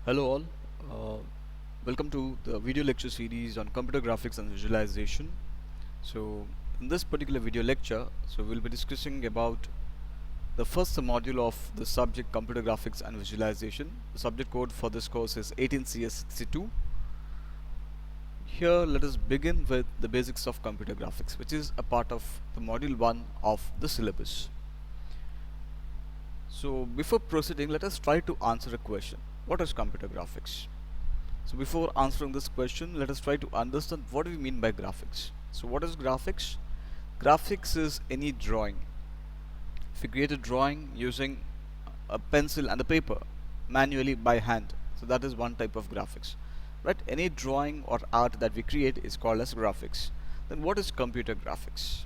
Hello all, welcome to the video lecture series on computer graphics and visualization. So in this particular video lecture, we'll be discussing about the first module of the subject computer graphics and visualization. The subject code for this course is 18CS62. Here let us begin with the basics of computer graphics, which is a part of the module 1 of the syllabus. So before proceeding, let us try to answer a question. What is computer graphics? So before answering this question, let us try to understand what we mean by graphics. So what is graphics? Graphics is any drawing. If you create a drawing using a pencil and a paper manually by hand, so that is one type of graphics. Right? Any drawing or art that we create is called as graphics. Then what is computer graphics?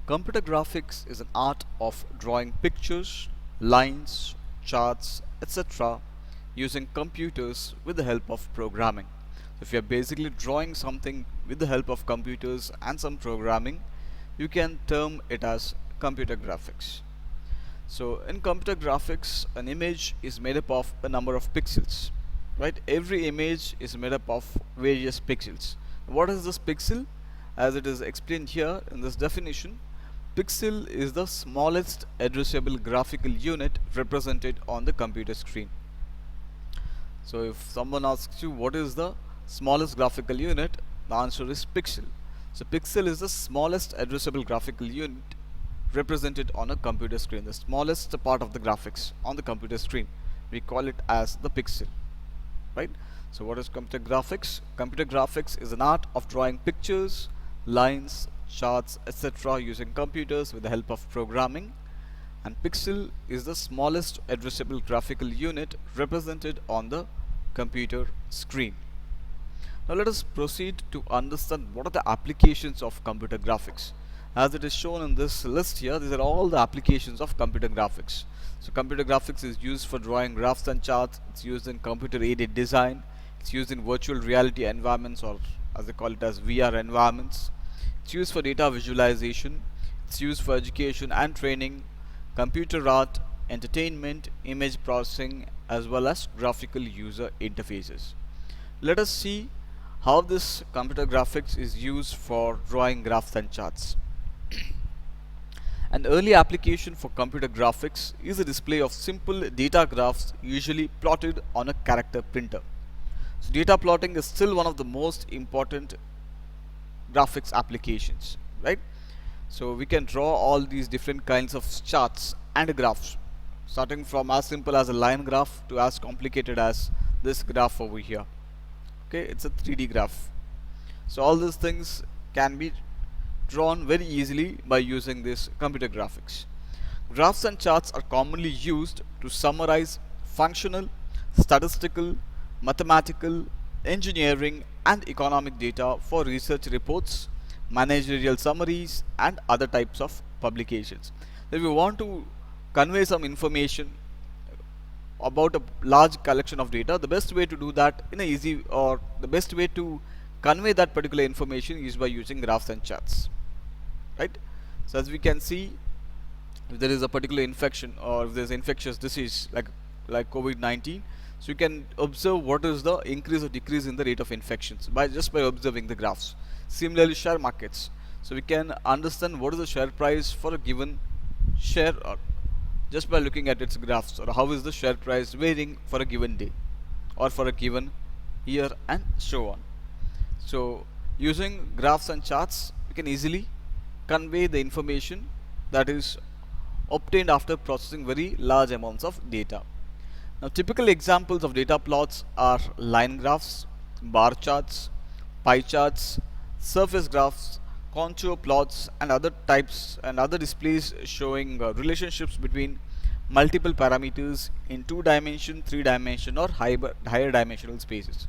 Computer graphics is an art of drawing pictures, lines, charts, etc. using computers with the help of programming. So if you are basically drawing something with the help of computers and some programming, you can term it as computer graphics. So in computer graphics, an image is made up of a number of pixels. Right? Every image is made up of various pixels. What is this pixel? As it is explained here in this definition, pixel is the smallest addressable graphical unit represented on the computer screen. So if someone asks you what is the smallest graphical unit, the answer is pixel. So pixel is the smallest addressable graphical unit represented on a computer screen, the smallest part of the graphics on the computer screen. We call it as the pixel. Right? So what is computer graphics? Computer graphics is an art of drawing pictures, lines, charts, etc. using computers with the help of programming. And pixel is the smallest addressable graphical unit represented on the computer screen. Now let us proceed to understand what are the applications of computer graphics. As it is shown in this list here, these are all the applications of computer graphics. So computer graphics is used for drawing graphs and charts. It's used in computer aided design. It's used in virtual reality environments, or as they call it as VR environments. It's used for data visualization. It's used for education and training, computer art, entertainment, image processing, as well as graphical user interfaces. Let us see how this computer graphics is used for drawing graphs and charts. An early application for computer graphics is the display of simple data graphs usually plotted on a character printer. So data plotting is still one of the most important graphics applications, right? So we can draw all these different kinds of charts and graphs, starting from as simple as a line graph to as complicated as this graph over here. Okay, it's a 3D graph. So all these things can be drawn very easily by using this computer graphics. Graphs and charts are commonly used to summarize functional, statistical, mathematical, engineering and economic data for research reports, managerial summaries and other types of publications. If you want to convey some information about a large collection of data, the best way to do that in a easy, or the best way to convey that particular information is by using graphs and charts. Right? So as we can see, if there is a particular infection or if there is infectious disease like COVID-19, so you can observe what is the increase or decrease in the rate of infections by observing the graphs. Similarly, share markets. So we can understand what is the share price for a given share, or just by looking at its graphs, or how is the share price varying for a given day or for a given year, and so on. So using graphs and charts, we can easily convey the information that is obtained after processing very large amounts of data. Now typical examples of data plots are line graphs, bar charts, pie charts, surface graphs, contour plots and other types and other displays showing relationships between multiple parameters in 2-dimension, 3-dimension or higher dimensional spaces.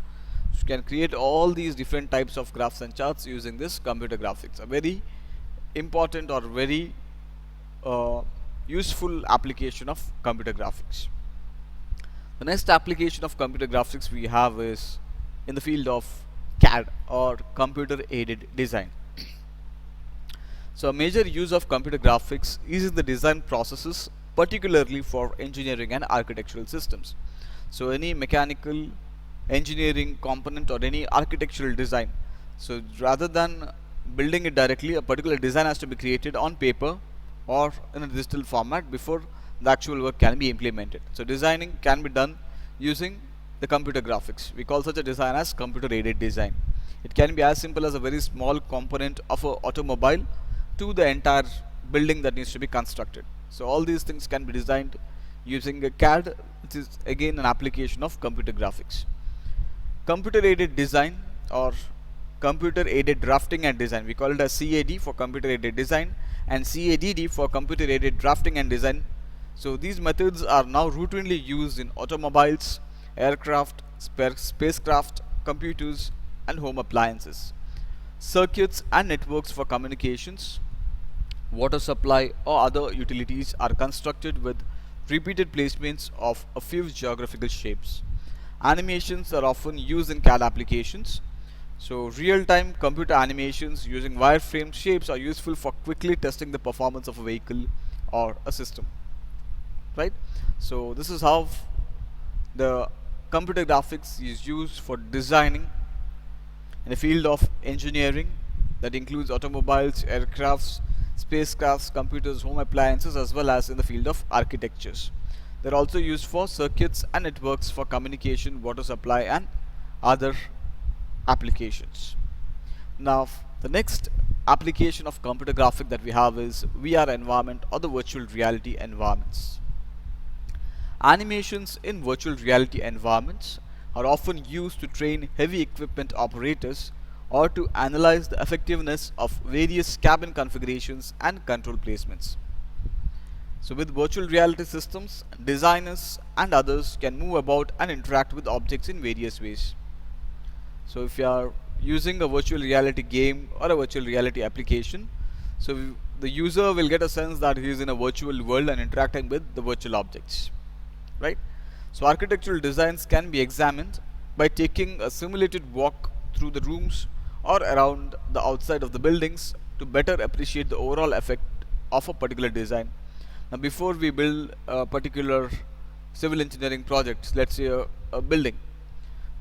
So you can create all these different types of graphs and charts using this computer graphics. A very important or very useful application of computer graphics. The next application of computer graphics we have is in the field of CAD or computer aided design. So a major use of computer graphics is in the design processes, particularly for engineering and architectural systems. So any mechanical engineering component or any architectural design, so rather than building it directly, a particular design has to be created on paper or in a digital format before the actual work can be implemented. So designing can be done using the computer graphics. We call such a design as computer aided design. It can be as simple as a very small component of an automobile to the entire building that needs to be constructed. So all these things can be designed using a CAD, which is again an application of computer graphics. Computer aided design or computer aided drafting and design, we call it as CAD for computer aided design and CADD for computer aided drafting and design. So these methods are now routinely used in automobiles, aircraft, spacecraft, computers and home appliances. Circuits and networks for communications, water supply or other utilities are constructed with repeated placements of a few geographical shapes. Animations are often used in CAD applications. So real-time computer animations using wireframe shapes are useful for quickly testing the performance of a vehicle or a system. Right? So this is how the computer graphics is used for designing in the field of engineering, that includes automobiles, aircrafts, spacecrafts, computers, home appliances, as well as in the field of architectures. They're also used for circuits and networks for communication, water supply and other applications. Now the next application of computer graphic that we have is VR environment or the virtual reality environments. Animations in virtual reality environments are often used to train heavy equipment operators or to analyze the effectiveness of various cabin configurations and control placements. So with virtual reality systems, designers and others can move about and interact with objects in various ways. So if you are using a virtual reality game or a virtual reality application, so the user will get a sense that he is in a virtual world and interacting with the virtual objects, right? So architectural designs can be examined by taking a simulated walk through the rooms or around the outside of the buildings to better appreciate the overall effect of a particular design. Now before we build a particular civil engineering project, let's say a building,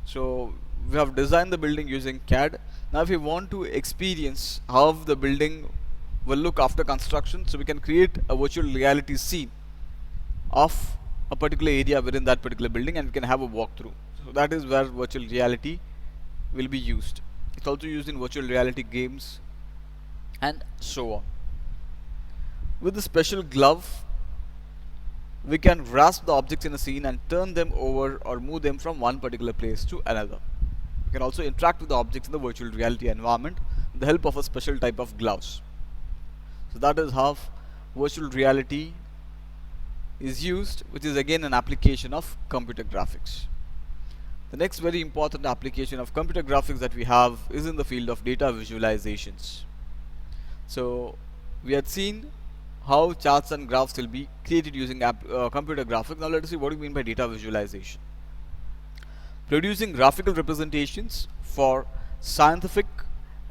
so we have designed the building using CAD. Now if we want to experience how the building will look after construction, so we can create a virtual reality scene of a particular area within that particular building and we can have a walkthrough. So that is where virtual reality will be used. It's also used in virtual reality games and so on. With the special glove, we can grasp the objects in a scene and turn them over or move them from one particular place to another. We can also interact with the objects in the virtual reality environment with the help of a special type of gloves. So that is how virtual reality is used, which is again an application of computer graphics. The next very important application of computer graphics that we have is in the field of data visualizations. So we had seen how charts and graphs will be created using computer graphics. Now let us see what we mean by data visualization. Producing graphical representations for scientific,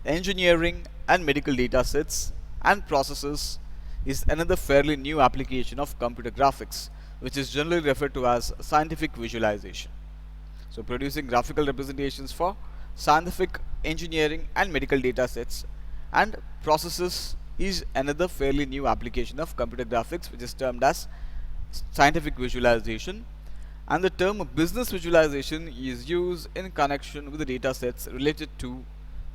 engineering and medical data sets and processes is another fairly new application of computer graphics, which is generally referred to as scientific visualization. So producing graphical representations for scientific, engineering and medical data sets and processes is another fairly new application of computer graphics, which is termed as scientific visualization. And the term business visualization is used in connection with the data sets related to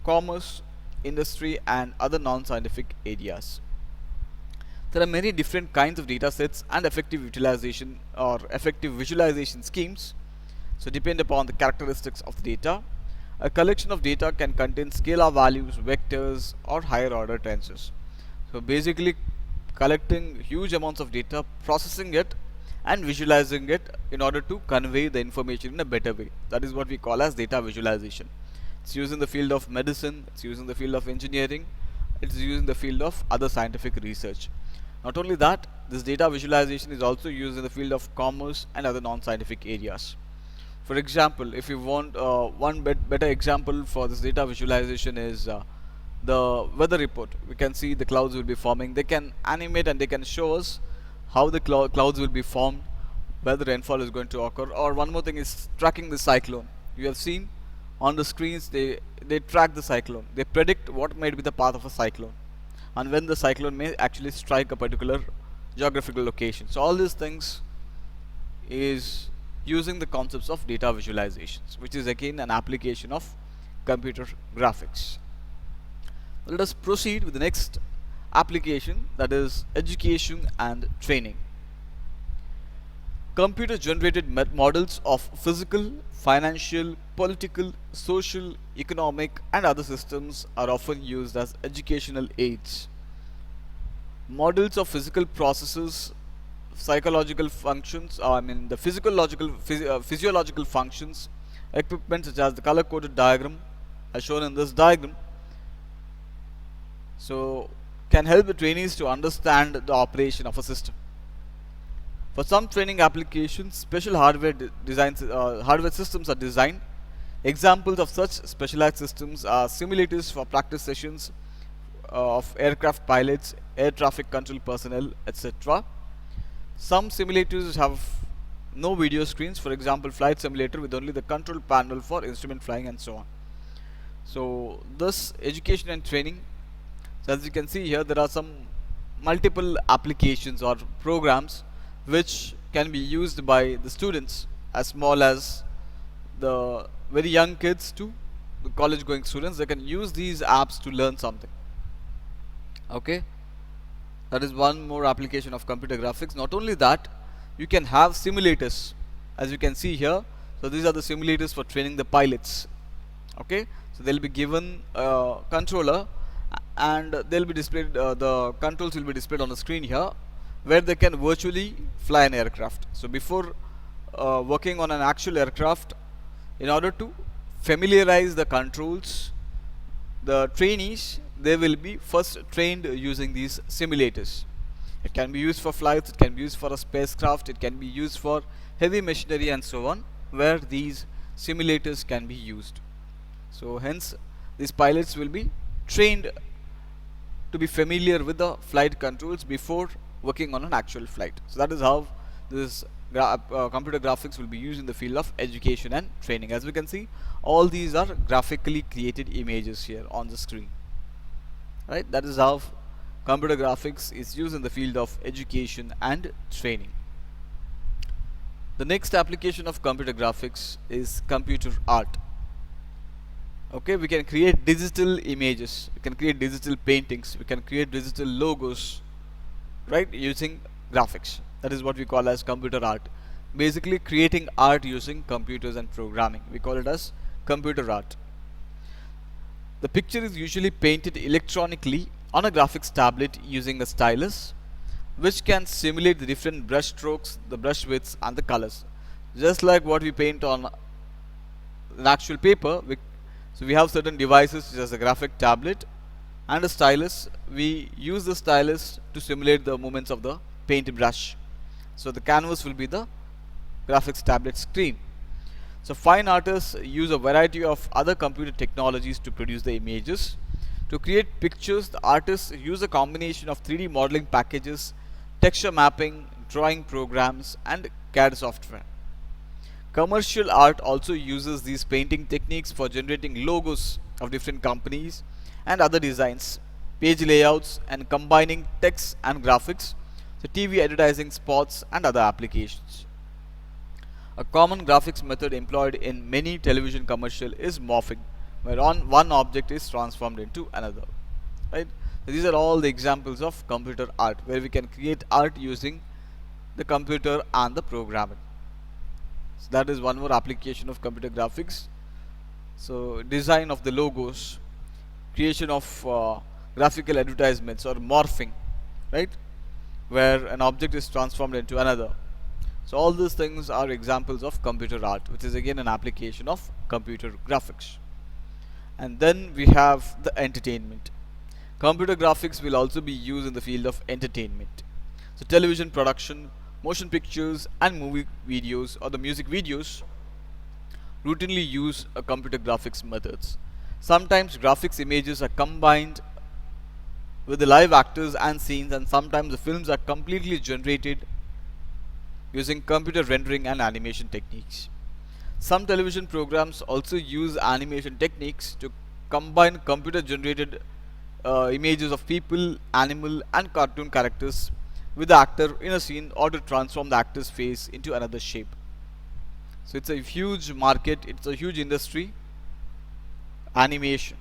commerce, industry and other non-scientific areas. There are many different kinds of data sets and effective utilization or effective visualization schemes. So depend upon the characteristics of the data. A collection of data can contain scalar values, vectors or higher order tensors. So basically collecting huge amounts of data, processing it and visualizing it in order to convey the information in a better way. That is what we call as data visualization. It's used in the field of medicine, it's used in the field of engineering, it's used in the field of other scientific research. Not only that, this data visualization is also used in the field of commerce and other non-scientific areas. For example, if you want better example for this data visualization is the weather report. We can see the clouds will be forming. They can animate and they can show us how the clouds will be formed, where the rainfall is going to occur. Or one more thing is tracking the cyclone. You have seen on the screens they track the cyclone. They predict what might be the path of a cyclone and when the cyclone may actually strike a particular geographical location. So all these things is using the concepts of data visualizations, which is again an application of computer graphics. Let us proceed with the next application, that is education and training. Computer generated models of physical, financial, political, social, economic and other systems are often used as educational aids. Models of physical processes, psychological functions, the physiological functions, equipment such as the color coded diagram as shown in this diagram, so can help the trainees to understand the operation of a system. For some training applications, special hardware systems are designed. Examples of such specialized systems are simulators for practice sessions of aircraft pilots, air traffic control personnel, etc. Some simulators have no video screens, for example flight simulator with only the control panel for instrument flying and so on. So this education and training, so as you can see here, there are some multiple applications or programs which can be used by the students as small as the very young kids to the college going students. They can use these apps to learn something. Okay, that is one more application of computer graphics. Not only that, you can have simulators as you can see here. So these are the simulators for training the pilots. Okay, so they'll be given a controller and they'll be displayed, the controls will be displayed on the screen here, where they can virtually fly an aircraft. So before working on an actual aircraft, in order to familiarize the controls, the trainees, they will be first trained using these simulators. It can be used for flights, it can be used for a spacecraft, it can be used for heavy machinery and so on, where these simulators can be used. So hence these pilots will be trained to be familiar with the flight controls before working on an actual flight. So that is how this computer graphics will be used in the field of education and training. As we can see, all these are graphically created images here on the screen. Right? That is how computer graphics is used in the field of education and training. The next application of computer graphics is computer art. Okay, we can create digital images, we can create digital paintings, we can create digital logos, right, using graphics. That is what we call as computer art. Basically creating art using computers and programming. We call it as computer art. The picture is usually painted electronically on a graphics tablet using a stylus, which can simulate the different brush strokes, the brush widths and the colors. Just like what we paint on an actual paper, so we have certain devices such as a graphic tablet and a stylus. We use the stylus to simulate the movements of the paint brush. So the canvas will be the graphics tablet screen. So fine artists use a variety of other computer technologies to produce the images. To create pictures, the artists use a combination of 3D modeling packages, texture mapping, drawing programs and CAD software. Commercial art also uses these painting techniques for generating logos of different companies and other designs, page layouts and combining text and graphics, so TV advertising spots and other applications. A common graphics method employed in many television commercials is morphing, where one object is transformed into another. Right? So these are all the examples of computer art, where we can create art using the computer and the programming. So that is one more application of computer graphics. So design of the logos, creation of graphical advertisements or morphing, right, where an object is transformed into another. So all these things are examples of computer art, which is again an application of computer graphics. And then we have the entertainment. Computer graphics will also be used in the field of entertainment. So television production, motion pictures and movie videos or the music videos routinely use a computer graphics methods. Sometimes graphics images are combined with the live actors and scenes, and sometimes the films are completely generated using computer rendering and animation techniques. Some television programs also use animation techniques to combine computer generated images of people, animal and cartoon characters with the actor in a scene, or to transform the actor's face into another shape. So it's a huge market, it's a huge industry. Animation,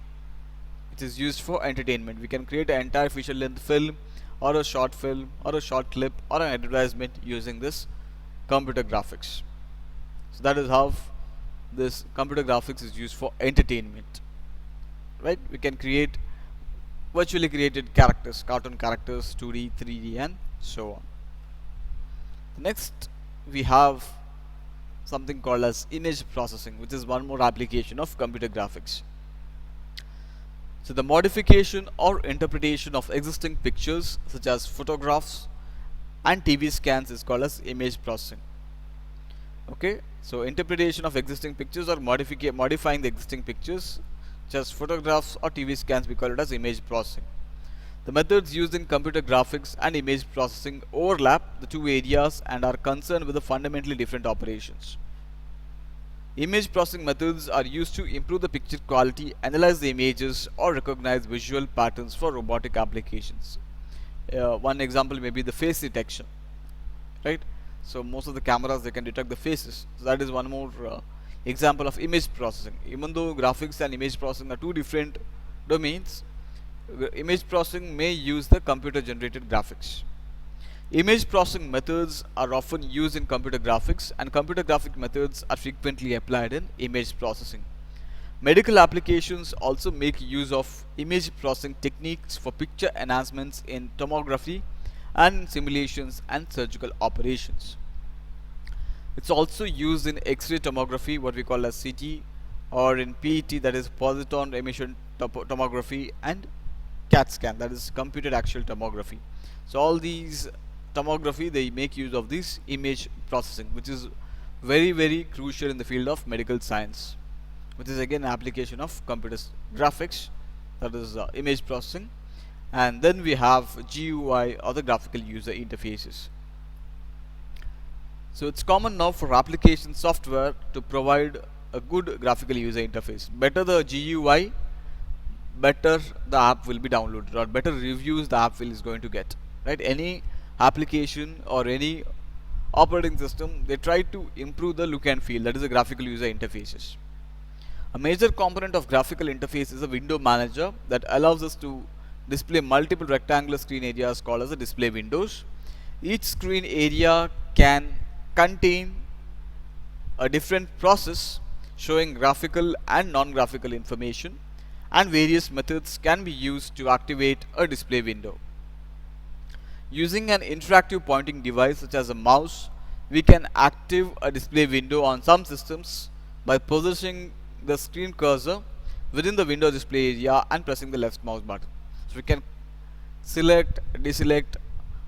it is used for entertainment. We can create an entire feature length film or a short film or a short clip or an advertisement using this computer graphics. So that is how this computer graphics is used for entertainment, right? We can create virtually created characters, cartoon characters, 2D, 3D and so on. Next we have something called as image processing, which is one more application of computer graphics. So the modification or interpretation of existing pictures such as photographs and TV scans is called as image processing. Okay, so interpretation of existing pictures or modifying the existing pictures, just photographs or TV scans, we call it as image processing. The methods used in computer graphics and image processing overlap the two areas and are concerned with the fundamentally different operations. Image processing methods are used to improve the picture quality, analyze the images, or recognize visual patterns for robotic applications. One example may be the face detection, right? So most of the cameras, they can detect the faces. So that is one more example of image processing. Even though graphics and image processing are two different domains, image processing may use the computer generated graphics. Image processing methods are often used in computer graphics, and computer graphic methods are frequently applied in image processing. Medical applications also make use of image processing techniques for picture enhancements in tomography and simulations and surgical operations. It's also used in X-ray tomography, what we call as CT, or in PET, that is positron emission tomography, and CAT scan, that is computed axial tomography. So all these tomography, they make use of this image processing, which is very crucial in the field of medical science, which is again an application of computer graphics, that is image processing. And then we have GUI, or the graphical user interfaces. So it's common now for application software to provide a good graphical user interface. Better the GUI, better the app will be downloaded, or better reviews the app is going to get, right? Any application or any operating system, they try to improve the look and feel, that is the graphical user interfaces. A major component of graphical interface is a window manager that allows us to display multiple rectangular screen areas called as the display windows. Each screen area can contain a different process showing graphical and non-graphical information, and various methods can be used to activate a display window. Using an interactive pointing device such as a mouse, we can activate a display window on some systems by positioning the screen cursor within the window display area and pressing the left mouse button. So we can select, deselect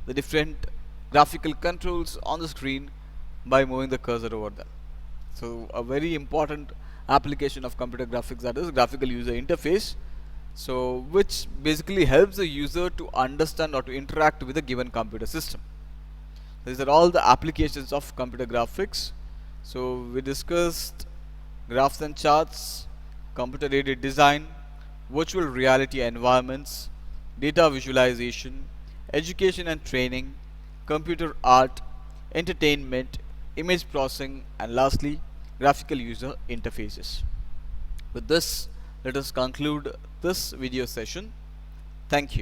the different graphical controls on the screen by moving the cursor over there. So a very important application of computer graphics, that is graphical user interface, so which basically helps the user to understand or to interact with a given computer system. These are all the applications of computer graphics. So we discussed graphs and charts, computer aided design, virtual reality environments, data visualization, education and training, computer art, entertainment, image processing, and lastly graphical user interfaces. With this, let us conclude this video session. Thank you.